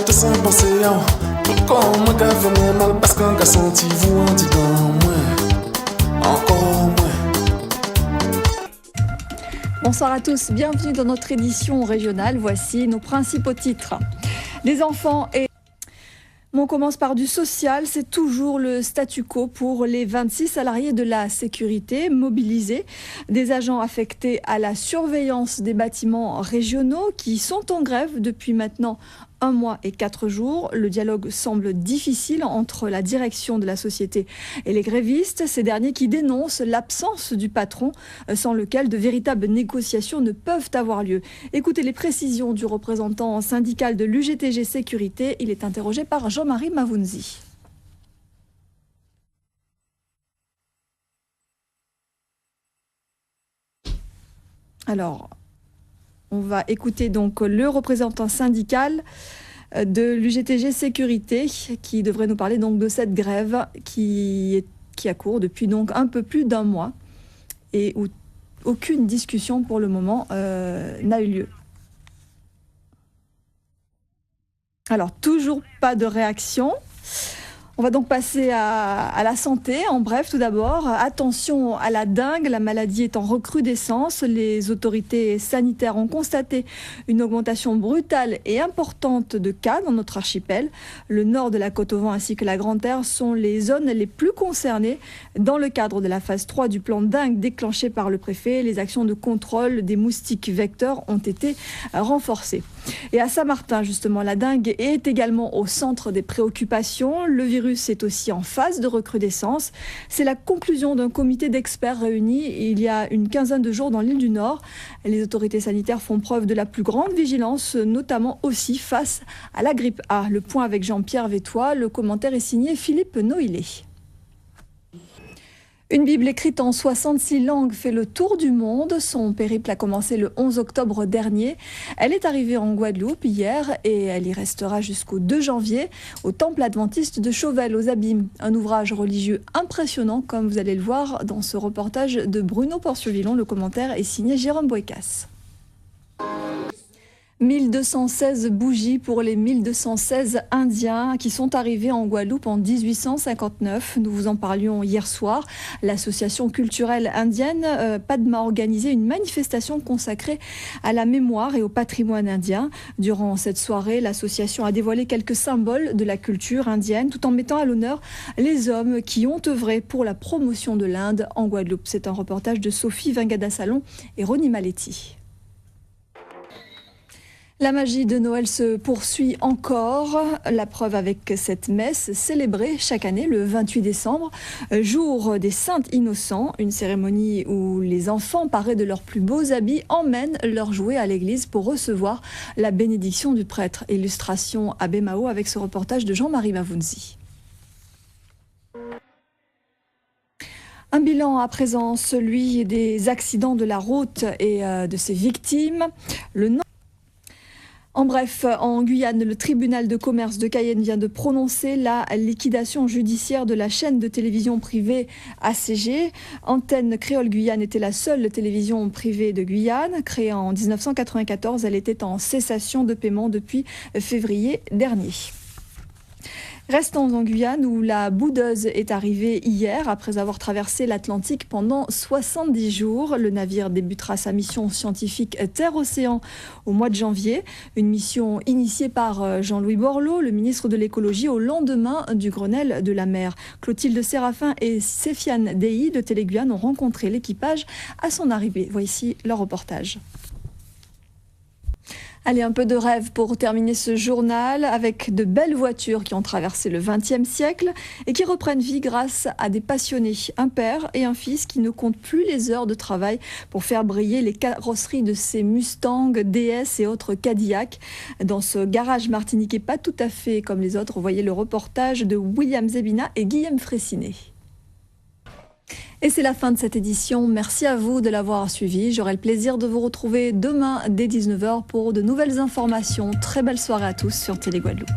te sens penser comme moi qui fait mal parce qu'un gars senti vous en dit dans moi, encore moins. Bonsoir à tous, bienvenue dans notre édition régionale. Voici nos principaux titres. Les enfants et... On commence par du social, c'est toujours le statu quo pour les 26 salariés de la sécurité mobilisés, des agents affectés à la surveillance des bâtiments régionaux qui sont en grève depuis maintenant 1 mois et 4 jours. Le dialogue semble difficile entre la direction de la société et les grévistes, ces derniers qui dénoncent l'absence du patron sans lequel de véritables négociations ne peuvent avoir lieu. Écoutez les précisions du représentant syndical de l'UGTG Sécurité, il est interrogé par Jean-Marie Mavounzi. Alors, on va écouter donc le représentant syndical de l'UGTG Sécurité qui devrait nous parler donc de cette grève qui a cours depuis donc un peu plus d'1 mois et où aucune discussion pour le moment n'a eu lieu. Alors, toujours pas de réaction. On va donc passer à la santé. En bref, tout d'abord, attention à la dengue. La maladie est en recrudescence. Les autorités sanitaires ont constaté une augmentation brutale et importante de cas dans notre archipel. Le nord de la Côte-au-Vent ainsi que la Grande-Terre sont les zones les plus concernées. Dans le cadre de la phase 3 du plan dengue déclenché par le préfet, les actions de contrôle des moustiques vecteurs ont été renforcées. Et à Saint-Martin, justement, la dengue est également au centre des préoccupations. Le virus est aussi en phase de recrudescence. C'est la conclusion d'un comité d'experts réunis il y a une quinzaine de jours dans l'île du Nord. Les autorités sanitaires font preuve de la plus grande vigilance, notamment aussi face à la grippe A. Le point avec Jean-Pierre Vétois. Le commentaire est signé Philippe Noïlé. Une Bible écrite en 66 langues fait le tour du monde. Son périple a commencé le 11 octobre dernier. Elle est arrivée en Guadeloupe hier et elle y restera jusqu'au 2 janvier au temple adventiste de Chauvel aux Abîmes. Un ouvrage religieux impressionnant comme vous allez le voir dans ce reportage de Bruno Porciovillon. Le commentaire est signé Jérôme Boicas. 1216 bougies pour les 1216 Indiens qui sont arrivés en Guadeloupe en 1859. Nous vous en parlions hier soir. L'association culturelle indienne PADMA a organisé une manifestation consacrée à la mémoire et au patrimoine indien. Durant cette soirée, l'association a dévoilé quelques symboles de la culture indienne tout en mettant à l'honneur les hommes qui ont œuvré pour la promotion de l'Inde en Guadeloupe. C'est un reportage de Sophie Vingada-Salon et Ronnie Maletti. La magie de Noël se poursuit encore, la preuve avec cette messe célébrée chaque année le 28 décembre, jour des Saints Innocents, une cérémonie où les enfants parés de leurs plus beaux habits emmènent leurs jouets à l'église pour recevoir la bénédiction du prêtre. Illustration à Bémao avec ce reportage de Jean-Marie Mavounzi. Un bilan à présent, celui des accidents de la route et de ses victimes. En bref, en Guyane, le tribunal de commerce de Cayenne vient de prononcer la liquidation judiciaire de la chaîne de télévision privée ACG. Antenne Créole Guyane était la seule télévision privée de Guyane. Créée en 1994, elle était en cessation de paiement depuis février dernier. Restons en Guyane où la boudeuse est arrivée hier après avoir traversé l'Atlantique pendant 70 jours. Le navire débutera sa mission scientifique Terre-Océan au mois de janvier. Une mission initiée par Jean-Louis Borloo, le ministre de l'écologie, au lendemain du Grenelle de la mer. Clotilde Séraphin et Séfiane Dehi de Télé-Guyane ont rencontré l'équipage à son arrivée. Voici leur reportage. Allez, un peu de rêve pour terminer ce journal avec de belles voitures qui ont traversé le XXe siècle et qui reprennent vie grâce à des passionnés, un père et un fils qui ne comptent plus les heures de travail pour faire briller les carrosseries de ces Mustang, DS et autres Cadillac. Dans ce garage martiniquais pas tout à fait comme les autres, vous voyez le reportage de William Zebina et Guillaume Fraissinet. Et c'est la fin de cette édition. Merci à vous de l'avoir suivi. J'aurai le plaisir de vous retrouver demain dès 19h pour de nouvelles informations. Très belle soirée à tous sur Télé Guadeloupe.